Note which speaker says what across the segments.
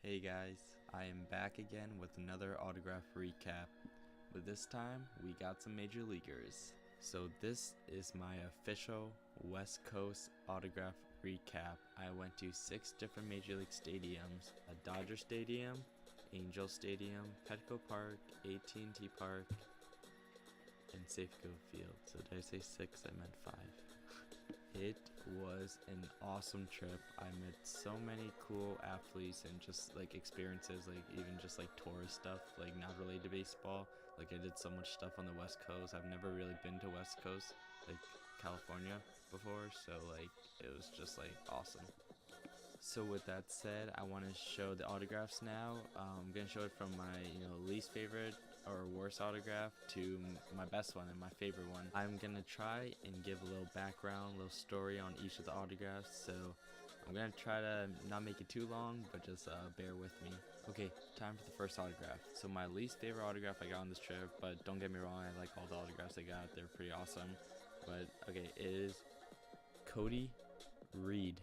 Speaker 1: Hey guys, I am back again with another autograph recap, but this time we got some major leaguers. So this is my official West Coast autograph recap. I went to 6 different major league stadiums: a Dodger Stadium, Angel Stadium, Petco Park, AT&T Park, and Safeco Field. So did I say 6? I meant 5. It was an awesome trip. I met so many cool athletes and just like experiences, like even just like tourist stuff, like not related to baseball. Like I did so much stuff on the West Coast. I've never really been to West Coast, like California before, so like it was just like awesome. So with that said, I want to show the autographs now. I'm gonna show it from my least favorite or worst autograph to my best one and my favorite one. I'm gonna try and give a little background, a little story on each of the autographs. So I'm gonna try to not make it too long, but just bear with me. Okay, time for the first autograph. So my least favorite autograph I got on this trip, but don't get me wrong, I like all the autographs I got. They're pretty awesome. But okay, it is Cody Reed,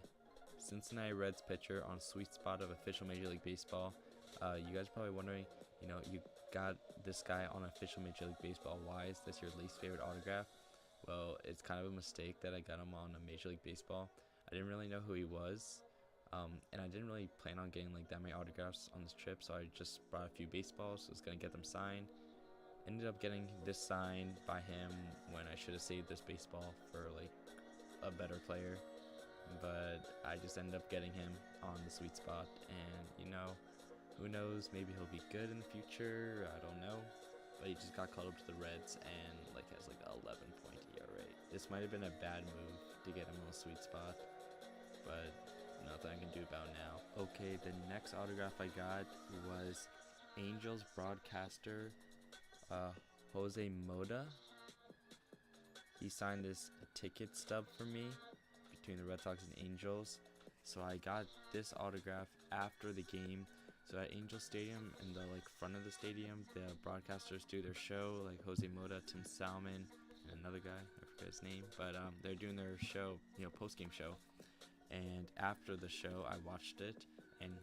Speaker 1: Cincinnati Reds pitcher, on sweet spot of official Major League Baseball. You guys are probably wondering, you got this guy on official Major League Baseball. Why is this your least favorite autograph? Well, it's kind of a mistake that I got him on a Major League Baseball. I didn't really know who he was, and I didn't really plan on getting like that many autographs on this trip, so I just brought a few baseballs. I was gonna get them signed. Ended up getting this signed by him when I should have saved this baseball for like a better player. But I just ended up getting him on the sweet spot, and who knows, maybe he'll be good in the future, I don't know. But he just got called up to the Reds and like has like 11-point ERA. This might have been a bad move to get him on a sweet spot, but nothing I can do about it now. Okay, the next autograph I got was Angels broadcaster Jose Mota. He signed this ticket stub for me between the Red Sox and Angels. So I got this autograph after the game. So at Angel Stadium, in the like front of the stadium, the broadcasters do their show, like Jose Mota, Tim Salmon, and another guy, I forget his name, but they're doing their show, post-game show. And after the show, I watched it, and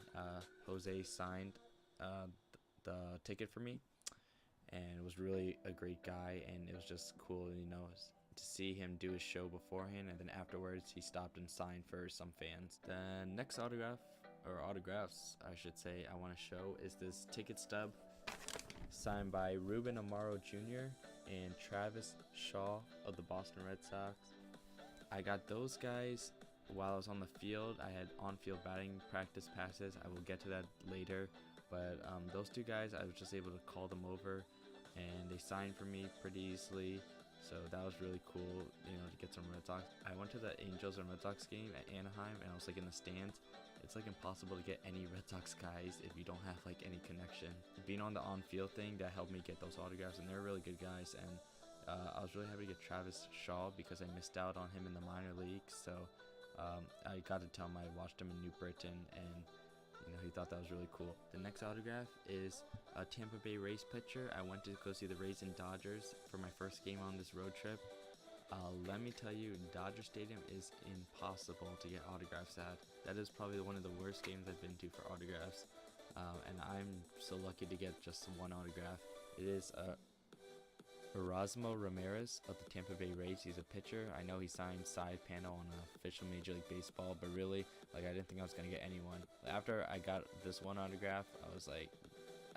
Speaker 1: Jose signed the ticket for me, and it was really a great guy, and it was just cool, to see him do his show beforehand, and then afterwards he stopped and signed for some fans. The next autographs I should say, I want to show is this ticket stub signed by Ruben Amaro Jr. and Travis Shaw of the Boston Red Sox. I got those guys while I was on the field. I had on-field batting practice passes. I will get to that later, but those two guys, I was just able to call them over, and they signed for me pretty easily. So that was really cool, to get some Red Sox. I went to the Angels and Red Sox game at Anaheim, and I was like in the stands. It's like impossible to get any Red Sox guys if you don't have like any connection. Being on the on-field thing, that helped me get those autographs, and they're really good guys. And I was really happy to get Travis Shaw because I missed out on him in the minor leagues. So I got to tell him I watched him in New Britain, and he thought that was really cool. The next autograph is a Tampa Bay Rays pitcher. I went to go see the Rays and Dodgers for my first game on this road trip. Let me tell you, Dodger Stadium is impossible to get autographs at. That is probably one of the worst games I've been to for autographs. And I'm so lucky to get just one autograph. It is Erasmo Ramirez of the Tampa Bay Rays. He's a pitcher. I know he signed side panel on official Major League Baseball, but really, I didn't think I was going to get anyone. After I got this one autograph, I was like,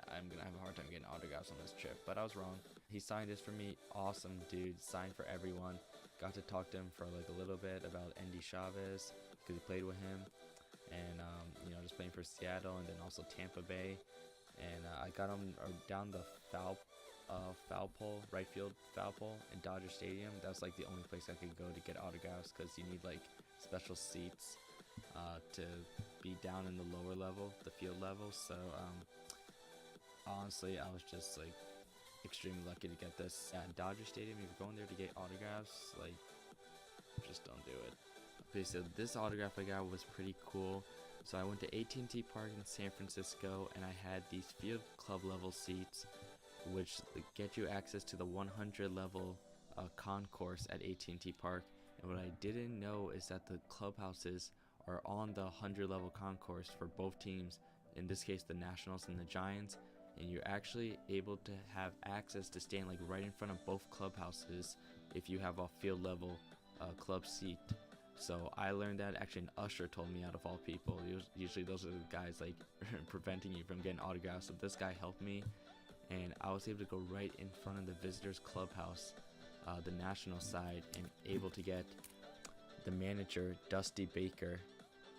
Speaker 1: I'm going to have a hard time getting autographs on this trip, but I was wrong. He signed this for me. Awesome dude. Signed for everyone. Got to talk to him for like a little bit about Andy Chavez because he played with him, and just playing for Seattle and then also Tampa Bay. And I got him down the foul pole, right field foul pole in Dodger Stadium. That's like the only place I could go to get autographs because you need like special seats to be down in the lower level, the field level. So honestly, I was just like extremely lucky to get this at Dodger Stadium. If you're going there to get autographs, like, just don't do it. Okay, so this autograph I got was pretty cool. So I went to AT&T Park in San Francisco, and I had these field club level seats, which get you access to the 100 level concourse at AT&T Park. And what I didn't know is that the clubhouses are on the 100 level concourse for both teams. in this case the Nationals and the Giants, and you're actually able to have access to stand like right in front of both clubhouses if you have a field level club seat. So I learned that. Actually an usher told me, out of all people. Usually those are the guys like preventing you from getting autographs. So this guy helped me, and I was able to go right in front of the visitors clubhouse, the National side, and able to get the manager, Dusty Baker.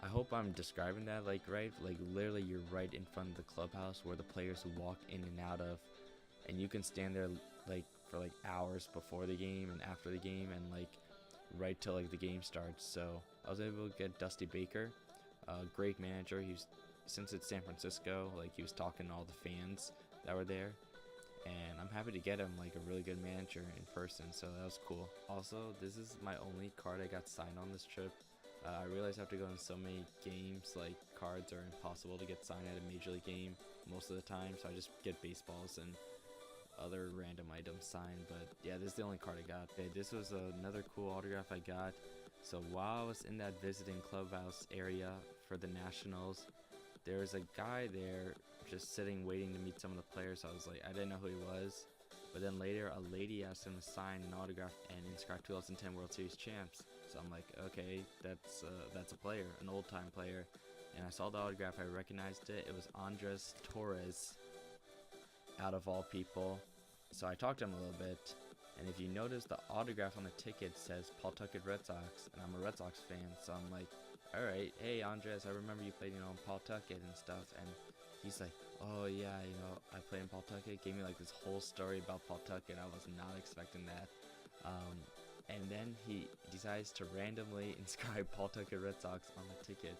Speaker 1: I hope I'm describing that like right. Like literally you're right in front of the clubhouse where the players walk in and out of, and you can stand there like for like hours before the game and after the game, and like right till like the game starts. So I was able to get Dusty Baker, great manager. Since it's San Francisco, like he was talking to all the fans that were there, and I'm happy to get him like a really good manager in person, so that was cool. Also, this is my only card I got signed on this trip. I realized after going to so many games, like cards are impossible to get signed at a major league game most of the time, so I just get baseballs and other random items signed. But yeah, this is the only card I got. Okay, this was another cool autograph I got. So while I was in that visiting clubhouse area for the Nationals, there was a guy there just sitting waiting to meet some of the players. I was like, I didn't know who he was, but then later a lady asked him to sign an autograph and inscribe 2010 World Series champs. So I'm like, okay, that's a player, an old time player. And I saw the autograph, I recognized it. It was Andres Torres, out of all people. So I talked to him a little bit, and if you notice, the autograph on the ticket says Pawtucket Red Sox, and I'm a Red Sox fan, so I'm like, alright, hey Andres, I remember you played, in Pawtucket and stuff. And he's like, oh yeah, I played in Pawtucket. Gave me like this whole story about Pawtucket. I was not expecting that. And then he decides to randomly inscribe Pawtucket Red Sox on the ticket.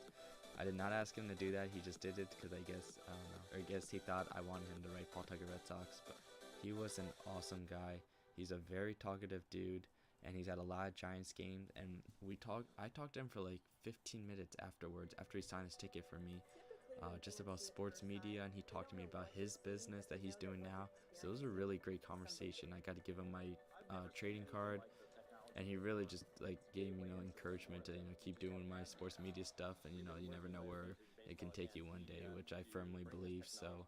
Speaker 1: I did not ask him to do that. He just did it because I guess, I don't know, or I guess he thought I wanted him to write Pawtucket Red Sox. But he was an awesome guy. He's a very talkative dude, and he's at a lot of Giants games. And I talked to him for like 15 minutes afterwards, after he signed his ticket for me, just about sports media, and he talked to me about his business that he's doing now. So it was a really great conversation. I got to give him my trading card, and he really just like gave me encouragement to keep doing my sports media stuff, and you never know where it can take you one day, which I firmly believe. So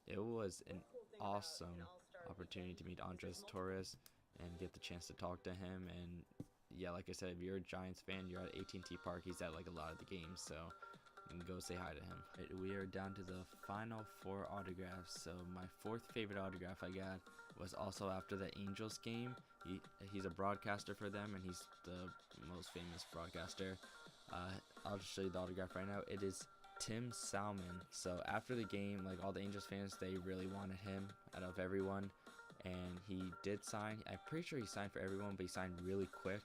Speaker 1: it was an awesome opportunity to meet Andres Torres and get the chance to talk to him. And yeah, like I said, if you're a Giants fan, you're at AT&T Park. He's at like a lot of the games, so you can go say hi to him. Right, we are down to the final 4 autographs. So my 4th favorite autograph I got was also after the Angels game. He's a broadcaster for them, and he's the most famous broadcaster. I'll just show you the autograph right now. It is Tim Salmon. So after the game, like all the Angels fans, they really wanted him out of everyone, and he did sign. I'm pretty sure he signed for everyone, but he signed really quick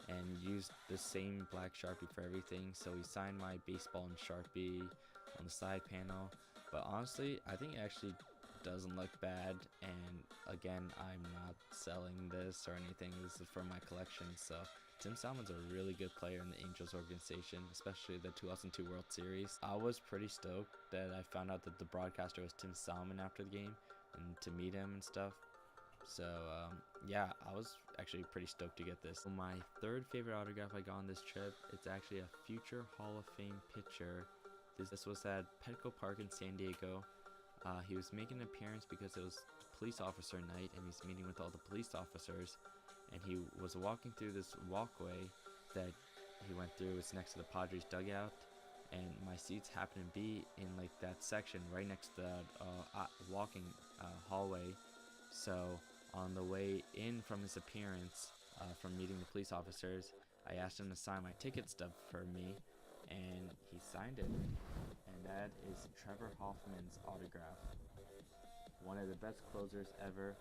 Speaker 1: and used the same black Sharpie for everything. So he signed my baseball in Sharpie on the side panel. But honestly, I think it actually doesn't look bad. And again, I'm not selling this or anything. This is from my collection. So Tim Salmon's a really good player in the Angels organization, especially the 2002 World Series. I was pretty stoked that I found out that the broadcaster was Tim Salmon after the game, and to meet him and stuff. So yeah, I was actually pretty stoked to get this. My 3rd favorite autograph I got on this trip, it's actually a future Hall of Fame pitcher. This was at Petco Park in San Diego. He was making an appearance because it was police officer night, and he's meeting with all the police officers. And he was walking through this walkway that he went through. It's next to the Padres dugout, and my seats happen to be in like that section right next to the walking hallway. So on the way in from his appearance, from meeting the police officers, I asked him to sign my ticket stub for me, and he signed it. And that is Trevor Hoffman's autograph. One of the best closers ever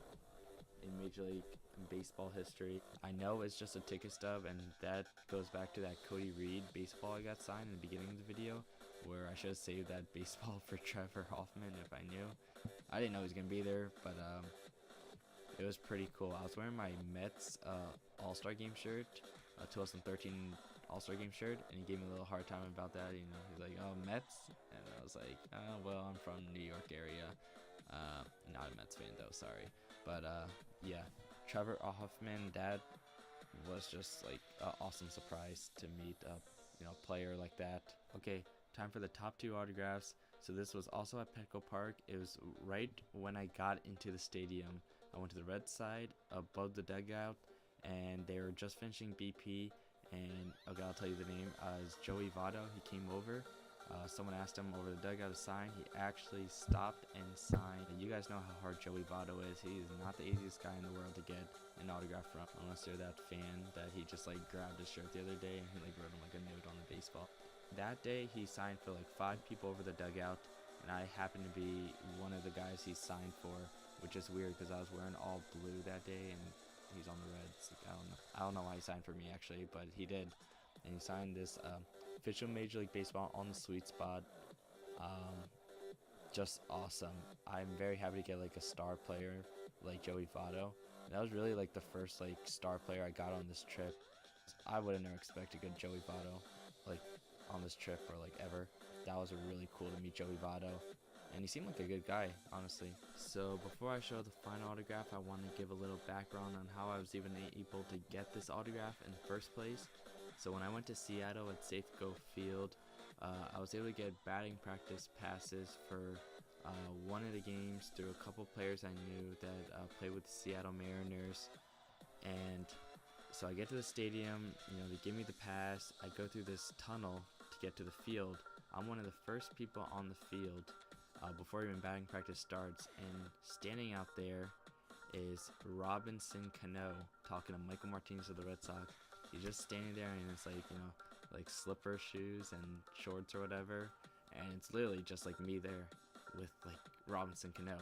Speaker 1: in Major League Baseball history. I know it's just a ticket stub, and that goes back to that Cody Reed baseball I got signed in the beginning of the video, where I should have saved that baseball for Trevor Hoffman if I knew. I didn't know he was going to be there, but it was pretty cool. I was wearing my Mets All-Star Game shirt, 2013 All-Star Game shirt, and he gave me a little hard time about that. He's like, oh, Mets? And I was like, oh, well, I'm from New York area. Not a Mets fan though, sorry. But yeah, Trevor Hoffman, that was just like an awesome surprise to meet a player like that. Okay, time for the top 2 autographs. So this was also at Petco Park. It was right when I got into the stadium. I went to the red side above the dugout, and they were just finishing BP. And okay, I'll tell you the name. It's Joey Votto. He came over. Someone asked him over the dugout to sign. He actually stopped and signed. You guys know how hard Joey Votto is. He is not the easiest guy in the world to get an autograph from, unless you're that fan that he just like grabbed his shirt the other day and he like wrote him like a note on the baseball. That day he signed for like 5 people over the dugout, and I happened to be one of the guys he signed for, which is weird because I was wearing all blue that day and he's on the Reds. Like, I don't know why he signed for me actually, but he did. And he signed this official Major League Baseball on the sweet spot. Just awesome. I'm very happy to get like a star player like Joey Votto. That was really like the first like star player I got on this trip. I would have never expected to get Joey Votto like on this trip or like ever. That was really cool to meet Joey Votto, and he seemed like a good guy, honestly. So before I show the final autograph, I want to give a little background on how I was even able to get this autograph in the first place. So when I went to Seattle at Safeco Field, I was able to get batting practice passes for one of the games through a couple players I knew that played with the Seattle Mariners. And so I get to the stadium, they give me the pass. I go through this tunnel to get to the field. I'm one of the first people on the field before even batting practice starts, and standing out there is Robinson Cano talking to Michael Martinez of the Red Sox. He's just standing there, and it's like, like slipper shoes and shorts or whatever, and it's literally just like me there with like Robinson Cano.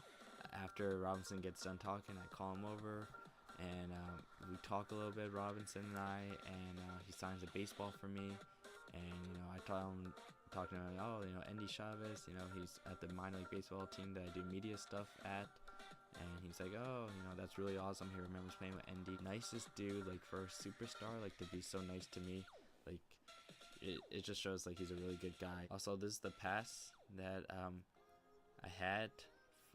Speaker 1: After Robinson gets done talking, I call him over, and we talk a little bit, Robinson and I, and he signs a baseball for me. And I talking to him, Andy Chavez, he's at the minor league baseball team that I do media stuff at. And he's like, oh, that's really awesome. He remembers playing with Andy. Nicest dude, like, for a superstar, like, to be so nice to me. Like, it just shows, like, he's a really good guy. Also, this is the pass that I had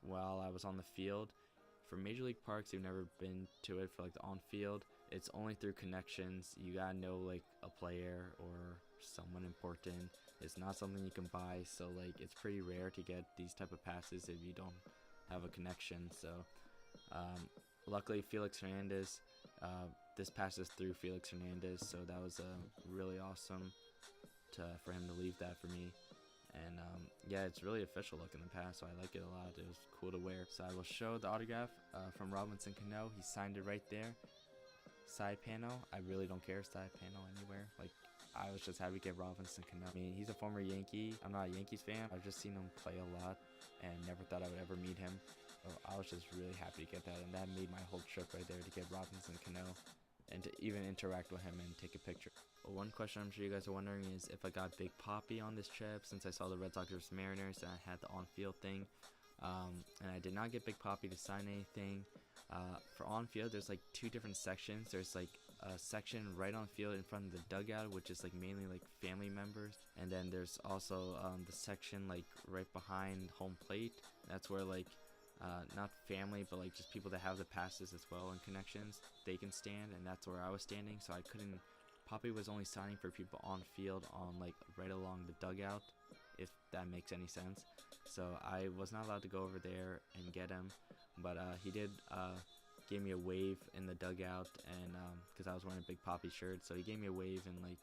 Speaker 1: while I was on the field. For Major League Parks, you've never been to it for, like, the on-field. It's only through connections. You gotta know, like, a player or someone important. It's not something you can buy, so, like, it's pretty rare to get these type of passes if you don't have a connection. So luckily Felix Hernandez, this passes through Felix Hernandez, so that was really awesome for him to leave that for me. And yeah, it's really official looking the pass, so I like it a lot. It was cool to wear. So I will show the autograph from Robinson Cano. He signed it right there. Side panel, I really don't care side panel anywhere. Like, I was just happy to get Robinson Cano. I mean, he's a former Yankee. I'm not a Yankees fan. I've just seen him play a lot and never thought I would ever meet him. So I was just really happy to get that, and that made my whole trip right there to get Robinson Cano and to even interact with him and take a picture. One question I'm sure you guys are wondering is if I got Big Papi on this trip, since I saw the Red Sox vs Mariners and I had the on-field thing. And I did not get Big Papi to sign anything. For on-field, there's like 2 different sections. There's like a section right on field in front of the dugout, which is like mainly like family members, and then there's also the section like right behind home plate. That's where like not family, but like just people that have the passes as well and connections, they can stand, and that's where I was standing. So I couldn't. Papi was only signing for people on field, on like right along the dugout, if that makes any sense. So I was not allowed to go over there and get him, but he did gave me a wave in the dugout, and because I was wearing a Big Papi shirt, so he gave me a wave and like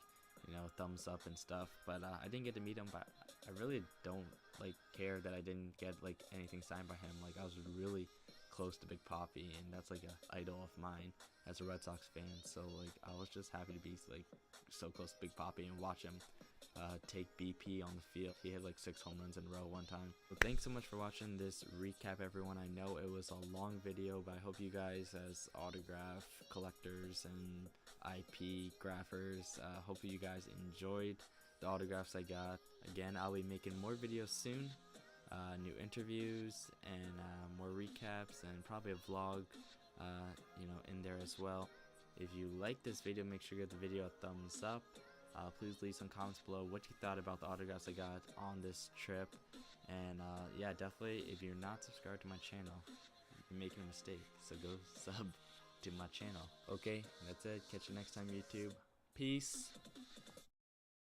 Speaker 1: thumbs up and stuff. But I didn't get to meet him, but I really don't like care that I didn't get like anything signed by him. Like, I was really close to Big Papi, and that's like an idol of mine as a Red Sox fan. So like, I was just happy to be like so close to Big Papi and watch him take BP on the field. He had like 6 home runs in a row one time. So thanks so much for watching this recap, everyone. I know it was a long video, but I hope you guys, as autograph collectors and IP graphers, hope you guys enjoyed the autographs I got. Again, I'll be making more videos soon, new interviews and more recaps, and probably a vlog in there as well. If you like this video, make sure you give the video a thumbs up. Please leave some comments below what you thought about the autographs I got on this trip. And yeah, definitely, if you're not subscribed to my channel, you're making a mistake. So go sub to my channel. Okay, that's it. Catch you next time, YouTube. Peace.